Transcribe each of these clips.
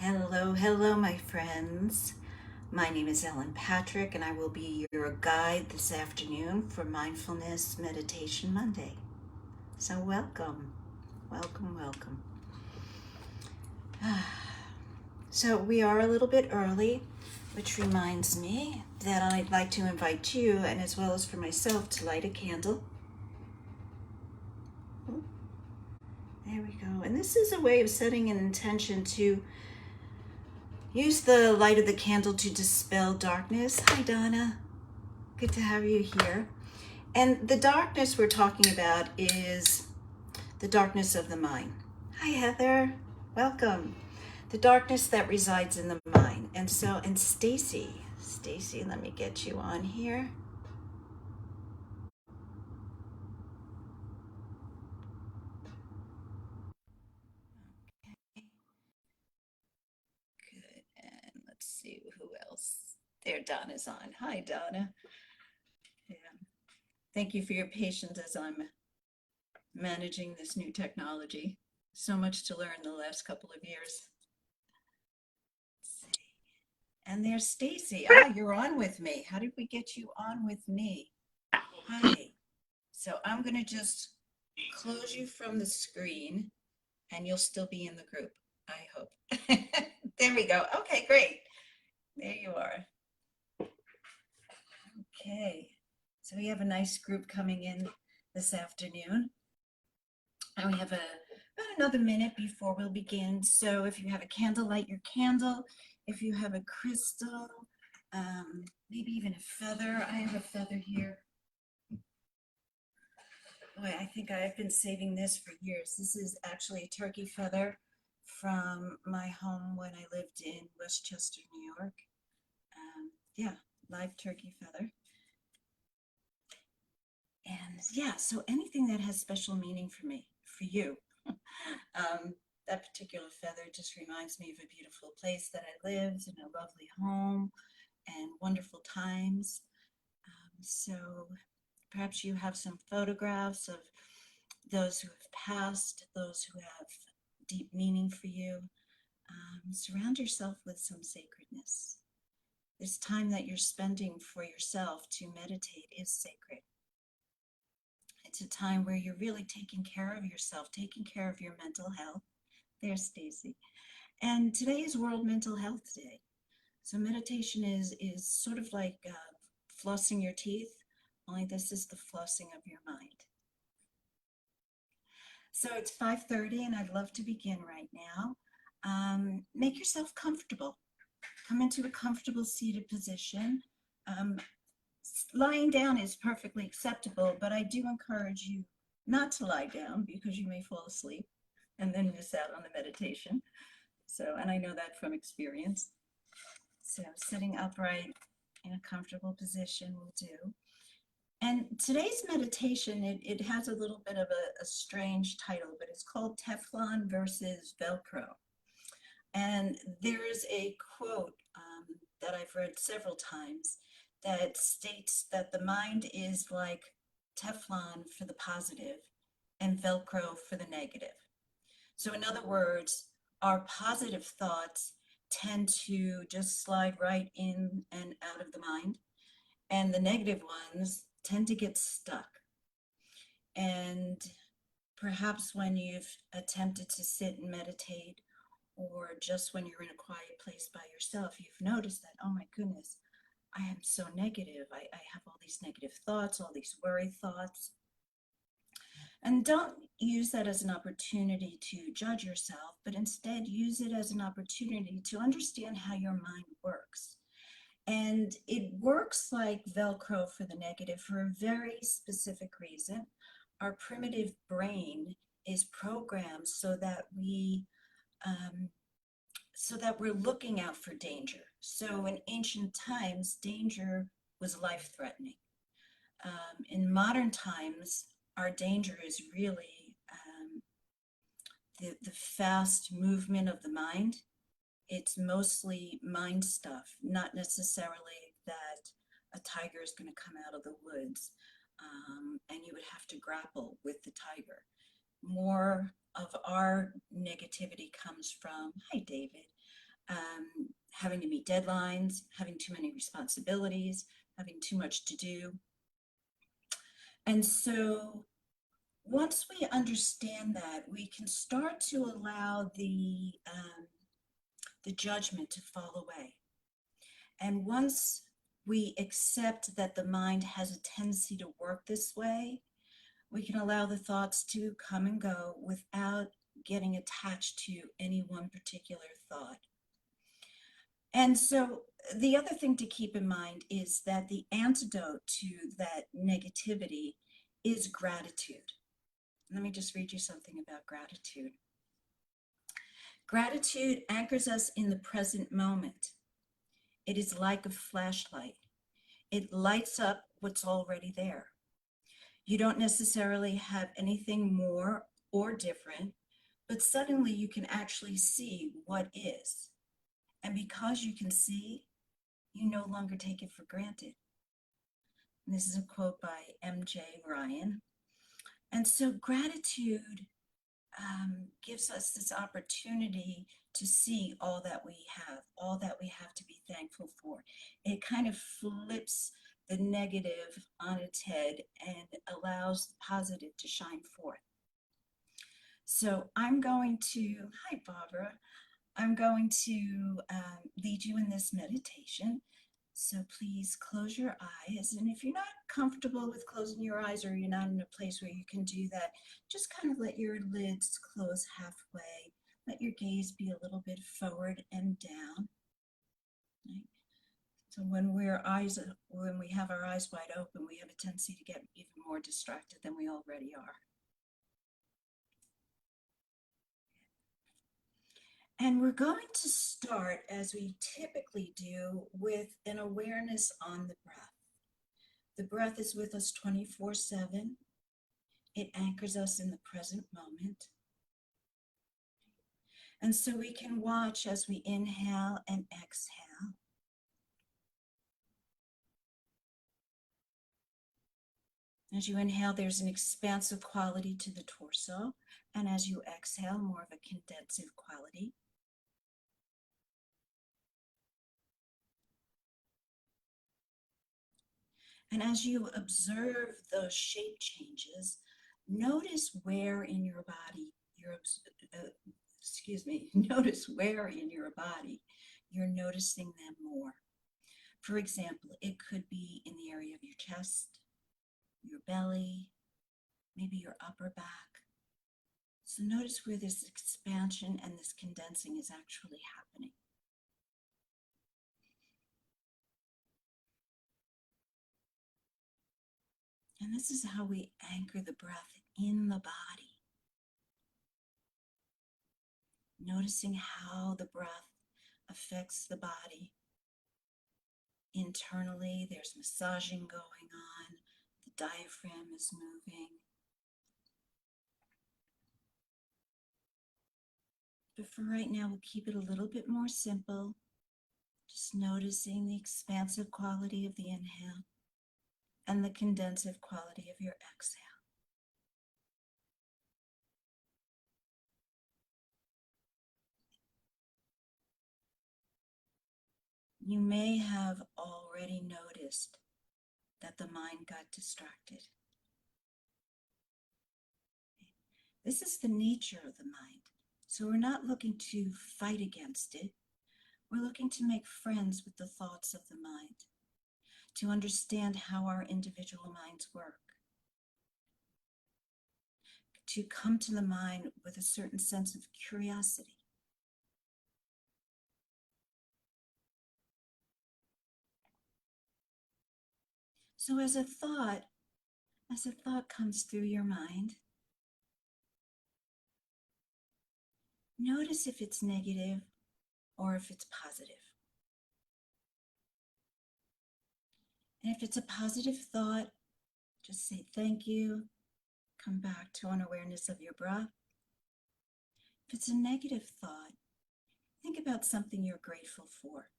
Hello, hello, my friends. My name is Ellen Patrick, and I will be your guide this afternoon for Mindfulness Meditation Monday. So, welcome, welcome, welcome. So, we are a little bit early, which reminds me that I'd like to invite you, and as well as for myself, to light a candle. There we go. And this is a way of setting an intention to use the light of the candle to dispel darkness. Hi, Donna. Good to have you here. And the darkness we're talking about is the darkness of the mind. Hi, Heather. Welcome. The darkness that resides in the mind. And Stacy, let me get you on here. Okay, good. And let's see who else. There, Donna's on. Hi, Donna. Yeah. Thank you for your patience as I'm managing this new technology. So much to learn the last couple of years. Let's see. And there's Stacy. Ah, you're on with me. How did we get you on with me? Hi. So I'm going to just close you from the screen and you'll still be in the group, I hope. There we go. Okay, great. There you are. Okay. So we have a nice group coming in this afternoon. And we have about another minute before we'll begin. So if you have a candle, light your candle. If you have a crystal, maybe even a feather. I have a feather here. Boy, I think I've been saving this for years. This is actually a turkey feather from my home when I lived in Westchester, New York. Yeah, live turkey feather. And yeah, so anything that has special meaning for me, for you. That particular feather just reminds me of a beautiful place that I lived in a lovely home and wonderful times. So perhaps you have some photographs of those who have passed, those who have deep meaning for you. Surround yourself with some sacredness. This time that you're spending for yourself to meditate is sacred. It's a time where you're really taking care of yourself, taking care of your mental health. There's Stacy. And today is World Mental Health Day. So meditation is sort of like flossing your teeth, only this is the flossing of your mind. So it's 5:30 and I'd love to begin right now. Make yourself comfortable. Come into a comfortable seated position. Um, Lying down is perfectly acceptable, but I do encourage you not to lie down because you may fall asleep and then miss out on the meditation. So, and I know that from experience. So sitting upright in a comfortable position will do. And today's meditation, it has a little bit of a strange title, but it's called Teflon versus Velcro. And there's a quote that I've read several times that states that the mind is like Teflon for the positive and Velcro for the negative. So, in other words, our positive thoughts tend to just slide right in and out of the mind, and the negative ones tend to get stuck. And perhaps when you've attempted to sit and meditate, or just when you're in a quiet place by yourself, you've noticed that, oh my goodness, I am so negative. I have all these negative thoughts, all these worry thoughts. And don't use that as an opportunity to judge yourself, but instead use it as an opportunity to understand how your mind works. And it works like Velcro for the negative for a very specific reason. Our primitive brain is programmed um, so that we're looking out for danger. So in ancient times, danger was life threatening. In modern times, our danger is really the fast movement of the mind. It's mostly mind stuff, not necessarily that a tiger is going to come out of the woods and you would have to grapple with the tiger. More of our negativity comes from, hi, David. having to meet deadlines, having too many responsibilities, having too much to do. And so once we understand that, we can start to allow the judgment to fall away. And once we accept that the mind has a tendency to work this way, we can allow the thoughts to come and go without getting attached to any one particular thought. And so the other thing to keep in mind is that the antidote to that negativity is gratitude. Let me just read you something about gratitude. Gratitude anchors us in the present moment. It is like a flashlight. It lights up what's already there. You don't necessarily have anything more or different, but suddenly you can actually see what is. And because you can see, you no longer take it for granted. And this is a quote by M.J. Ryan. And so gratitude gives us this opportunity to see all that we have to be thankful for. It kind of flips the negative on its head and allows the positive to shine forth. So I'm going to, hi Barbara, I'm going to lead you in this meditation. So please close your eyes. And if you're not comfortable with closing your eyes, or you're not in a place where you can do that, just kind of let your lids close halfway. Let your gaze be a little bit forward and down. Right? So when we have our eyes wide open, we have a tendency to get even more distracted than we already are. And we're going to start, as we typically do, with an awareness on the breath. The breath is with us 24/7. It anchors us in the present moment. And so we can watch as we inhale and exhale. As you inhale, there's an expansive quality to the torso. And as you exhale, more of a condensive quality. And as you observe those shape changes, notice where in your body notice where in your body you're noticing them more. For example, it could be in the area of your chest, your belly, maybe your upper back. So notice where this expansion and this condensing is actually happening. And this is how we anchor the breath in the body. Noticing how the breath affects the body. Internally, there's massaging going on. The diaphragm is moving. But for right now, we'll keep it a little bit more simple. Just noticing the expansive quality of the inhale and the condensive quality of your exhale. You may have already noticed that the mind got distracted. This is the nature of the mind. So we're not looking to fight against it. We're looking to make friends with the thoughts of the mind, to understand how our individual minds work, to come to the mind with a certain sense of curiosity. So as a thought comes through your mind, notice if it's negative or if it's positive. And if it's a positive thought, just say thank you. Come back to an awareness of your breath. If it's a negative thought, think about something you're grateful for.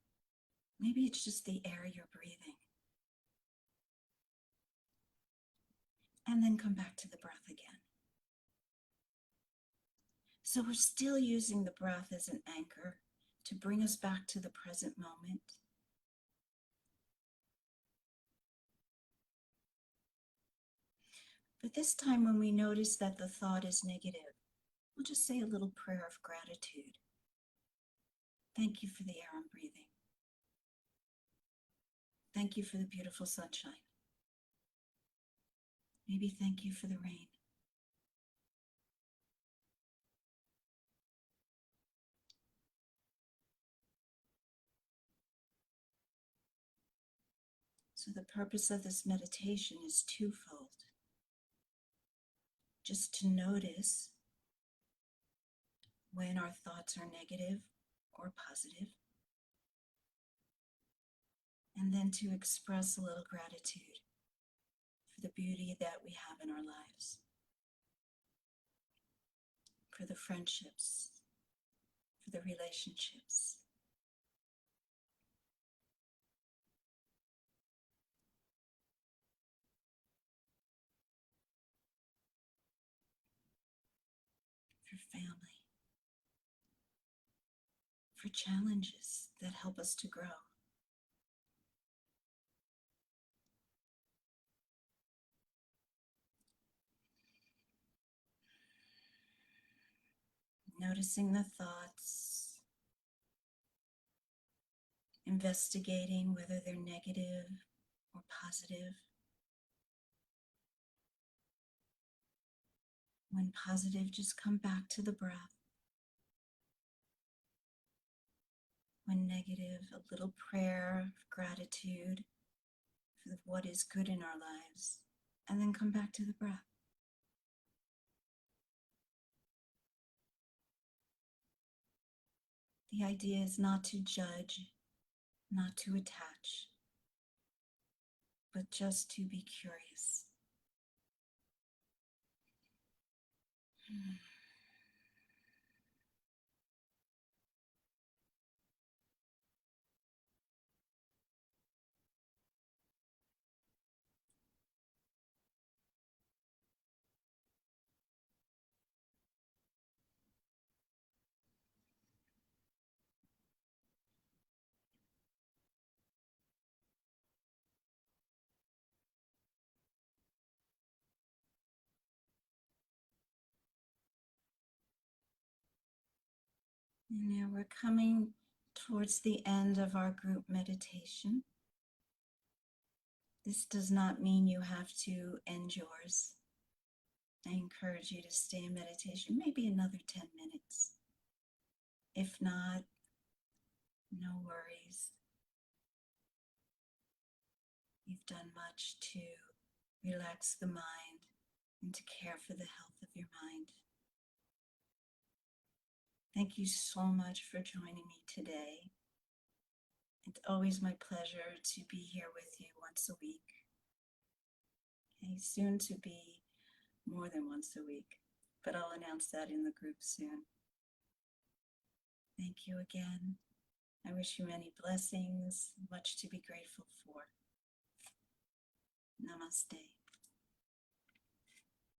Maybe it's just the air you're breathing. And then come back to the breath again. So we're still using the breath as an anchor to bring us back to the present moment. But this time, when we notice that the thought is negative, we'll just say a little prayer of gratitude. Thank you for the air I'm breathing. Thank you for the beautiful sunshine. Maybe thank you for the rain. So the purpose of this meditation is twofold. Just to notice when our thoughts are negative or positive, and then to express a little gratitude for the beauty that we have in our lives, for the friendships, for the relationships. For family, for challenges that help us to grow. Noticing the thoughts, investigating whether they're negative or positive. When positive, just come back to the breath. When negative, a little prayer of gratitude for what is good in our lives, and then come back to the breath. The idea is not to judge, not to attach, but just to be curious. And now we're coming towards the end of our group meditation. This does not mean you have to end yours. I encourage you to stay in meditation, maybe another 10 minutes. If not, no worries. You've done much to relax the mind and to care for the health of your mind. Thank you so much for joining me today. It's always my pleasure to be here with you once a week. Okay, soon to be more than once a week, but I'll announce that in the group soon. Thank you again. I wish you many blessings, much to be grateful for. Namaste.